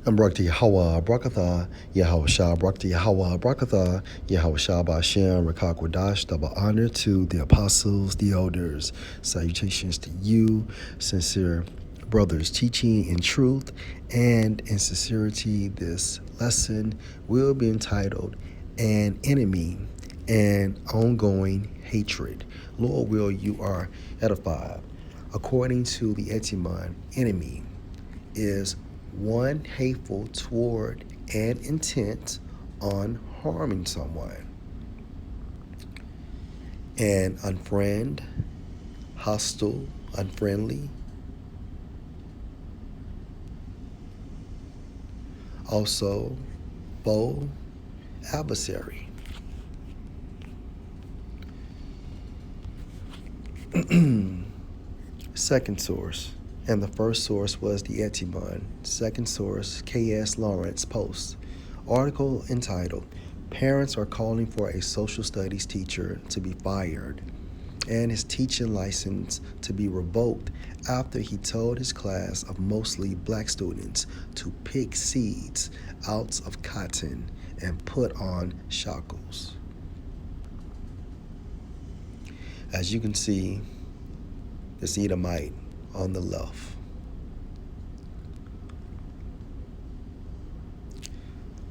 And Barak Yahweh, Barakatha, Yahweh Shah, Barak Yahweh, Barakatha, Yahweh Shah, Bashem, Rakak Wadash, double honor to the apostles, the elders. Salutations to you, sincere brothers, teaching in truth and in sincerity. This lesson will be entitled An Enemy and Ongoing Hatred. Lord, will you are edified. According to the Etimon, enemy is one hateful toward and intent on harming someone. And unfriend, hostile, unfriendly. Also, foe, adversary. Second source, and the first source was the Etimon. Second source, K.S. Lawrence Post. Article entitled, Parents Are Calling for a Social Studies Teacher to be Fired and his teaching license to be revoked after he told his class of mostly black students to pick seeds out of cotton and put on shackles. As you can see, this Edomite on the left.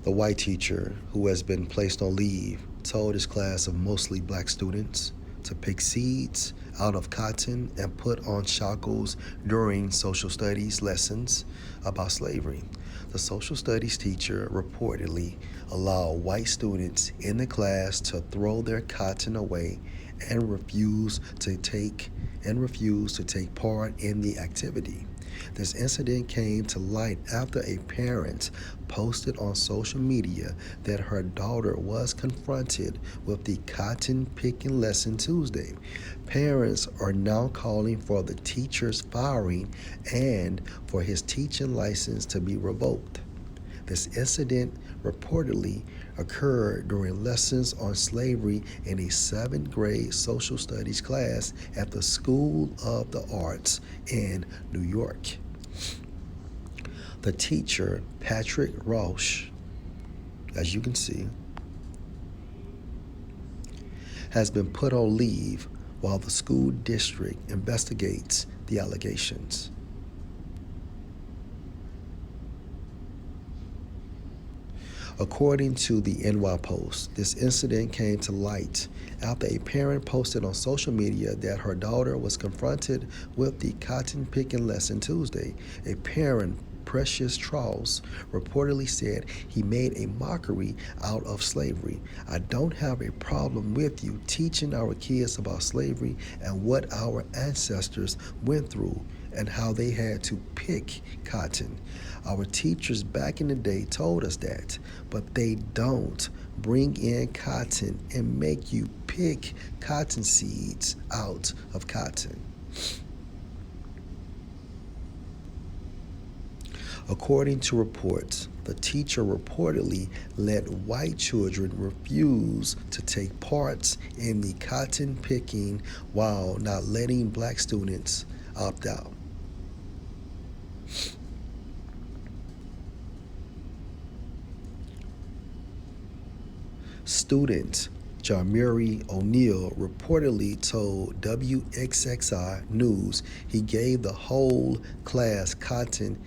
The white teacher, who has been placed on leave, told his class of mostly black students to pick seeds out of cotton and put on shackles during social studies lessons about slavery. The social studies teacher reportedly allowed white students in the class to throw their cotton away and refuse to take part in the activity. This incident came to light after a parent posted on social media that her daughter was confronted with the cotton picking lesson Tuesday. Parents are now calling for the teacher's firing and for his teaching license to be revoked. This incident reportedly occurred during lessons on slavery in a 7th grade social studies class at the School of the Arts in New York. The teacher, Patrick Rausch, as you can see, has been put on leave while the school district investigates the allegations. According to the NY Post, this incident came to light after a parent posted on social media that her daughter was confronted with the cotton picking lesson Tuesday. A parent, Precious Charles, reportedly said he made a mockery out of slavery. I don't have a problem with you teaching our kids about slavery and what our ancestors went through and how they had to pick cotton. Our teachers back in the day told us that, but they don't bring in cotton and make you pick cotton seeds out of cotton. According to reports, the teacher reportedly let white children refuse to take part in the cotton picking while not letting black students opt out. Student Jamiri O'Neal reportedly told WXXI News he gave the whole class cotton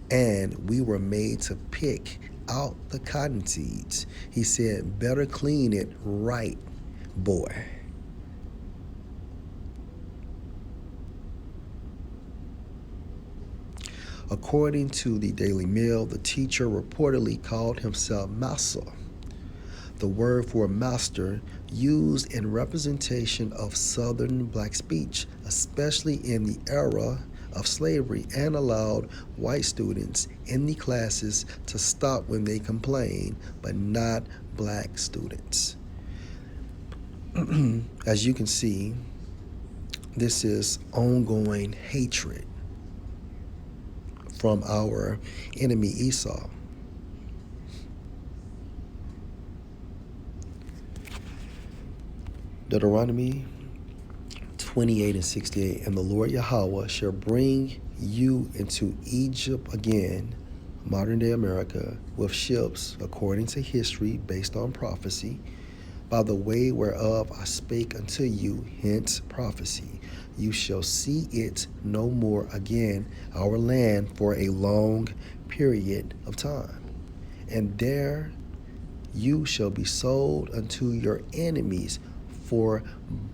and we were made to pick out the cotton seeds. He said, better clean it right, boy. According to the Daily Mail, the teacher reportedly called himself Massa, the word for master used in representation of Southern black speech, especially in the era of slavery, and allowed white students in the classes to stop when they complained, but not black students. As you can see, this is ongoing hatred from our enemy Esau. Deuteronomy 28:68, and the Lord Yahweh shall bring you into Egypt again, modern day America, with ships, according to history based on prophecy, by the way whereof I spake unto you, hence prophecy. You shall see it no more again, our land, for a long period of time. And there you shall be sold unto your enemies for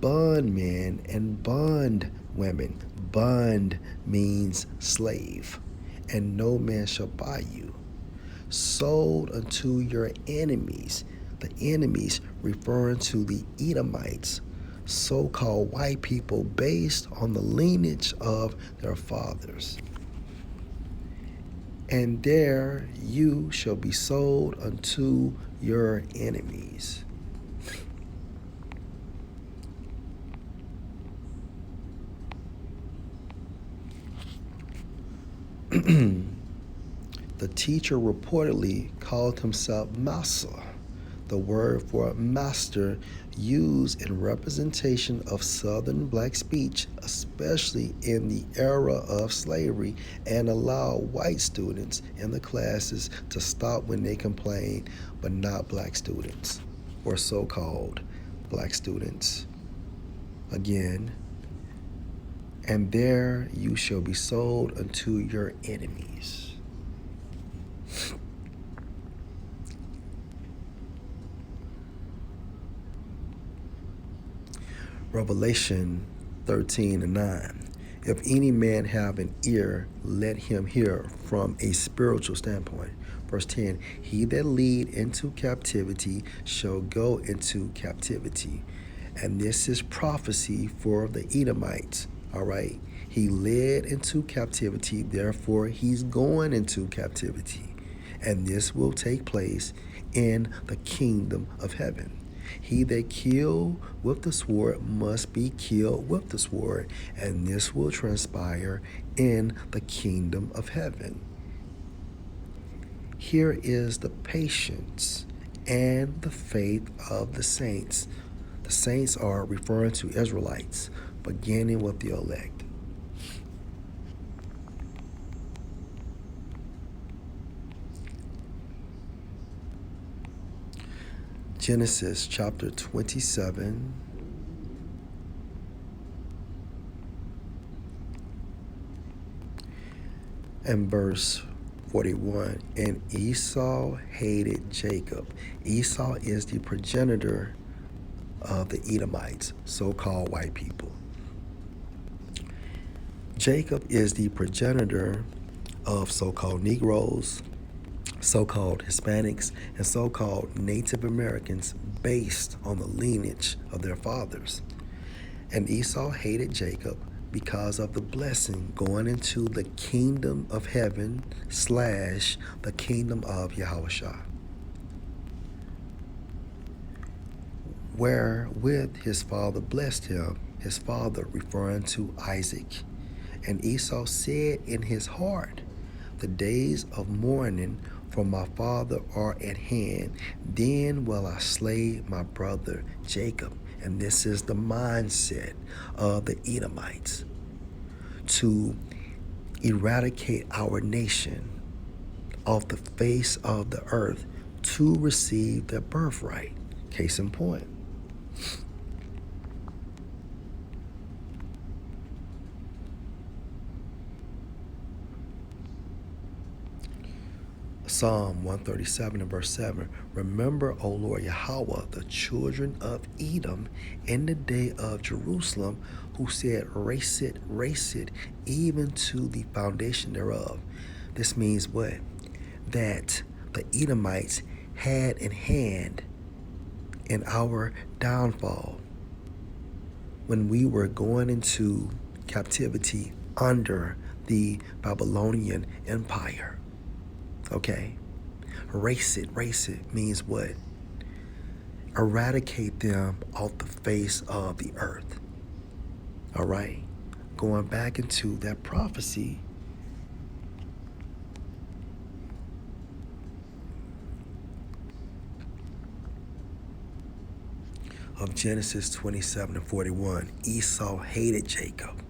bondmen and bondwomen. Bond means slave, and no man shall buy you. Sold unto your enemies. The enemies referring to the Edomites, so-called white people based on the lineage of their fathers. And there you shall be sold unto your enemies. The teacher reportedly called himself Massa, the word for master used in representation of Southern black speech, especially in the era of slavery, and allowed white students in the classes to stop when they complained, but not black students, or so-called black students. Again, and there you shall be sold unto your enemies. Revelation 13:9. If any man have an ear, let him hear from a spiritual standpoint. Verse 10, he that lead into captivity shall go into captivity. And this is prophecy for the Edomites. All right. He led into captivity, therefore he's going into captivity. And this will take place in the kingdom of heaven. He that kill with the sword must be killed with the sword, and this will transpire in the kingdom of heaven. Here is the patience and the faith of the saints. The saints are referring to Israelites, beginning with the elect. Genesis chapter 27. And verse 41. And Esau hated Jacob. Esau is the progenitor of the Edomites, so-called white people. Jacob is the progenitor of so-called Negroes, so-called Hispanics, and so-called Native Americans based on the lineage of their fathers. And Esau hated Jacob because of the blessing going into the kingdom of heaven / the kingdom of Yahushua, wherewith his father blessed him, his father referring to Isaac. And Esau said in his heart, the days of mourning for my father are at hand. Then will I slay my brother Jacob. And this is the mindset of the Edomites, to eradicate our nation off the face of the earth to receive their birthright. Case in point. Psalm 137 and verse 7. Remember, O Lord Yahweh, the children of Edom in the day of Jerusalem, who said, race it, even to the foundation thereof. This means what? That the Edomites had in hand in our downfall when we were going into captivity under the Babylonian Empire. Okay, race it means what? Eradicate them off the face of the earth. All right, going back into that prophecy of Genesis 27 and 41. Esau hated Jacob.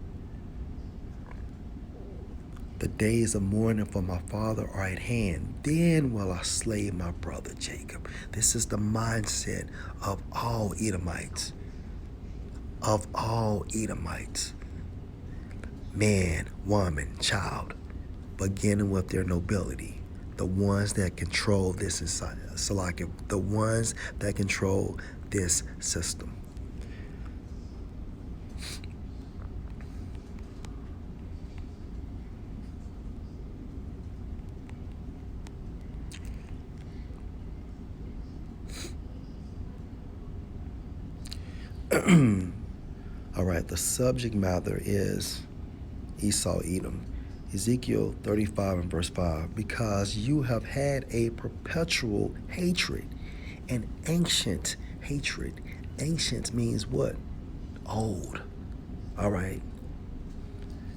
The days of mourning for my father are at hand. Then will I slay my brother Jacob. This is the mindset of all Edomites. Of all Edomites. Man, woman, child, beginning with their nobility. The ones that control this society, the ones that control this system. All right, the subject matter is Esau, Edom. Ezekiel 35 and verse 5. Because you have had a perpetual hatred, an ancient hatred. Ancient means what? Old. All right.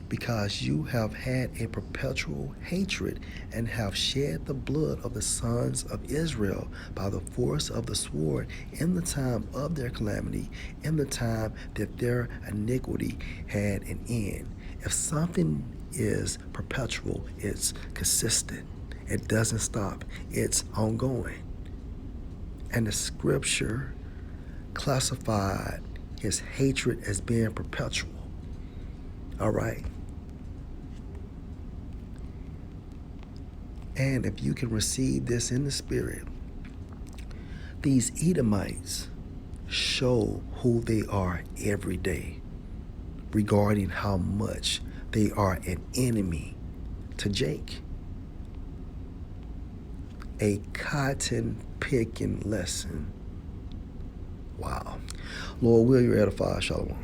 Because you have had a perpetual hatred and have shed the blood of the sons of Israel by the force of the sword in the time of their calamity, in the time that their iniquity had an end. If something is perpetual, it's consistent. It doesn't stop. It's ongoing. And the scripture classified his hatred as being perpetual. All right. And if you can receive this in the spirit, these Edomites show who they are every day regarding how much they are an enemy to Jake. A cotton picking lesson. Wow. Lord, will you edify? Shalom.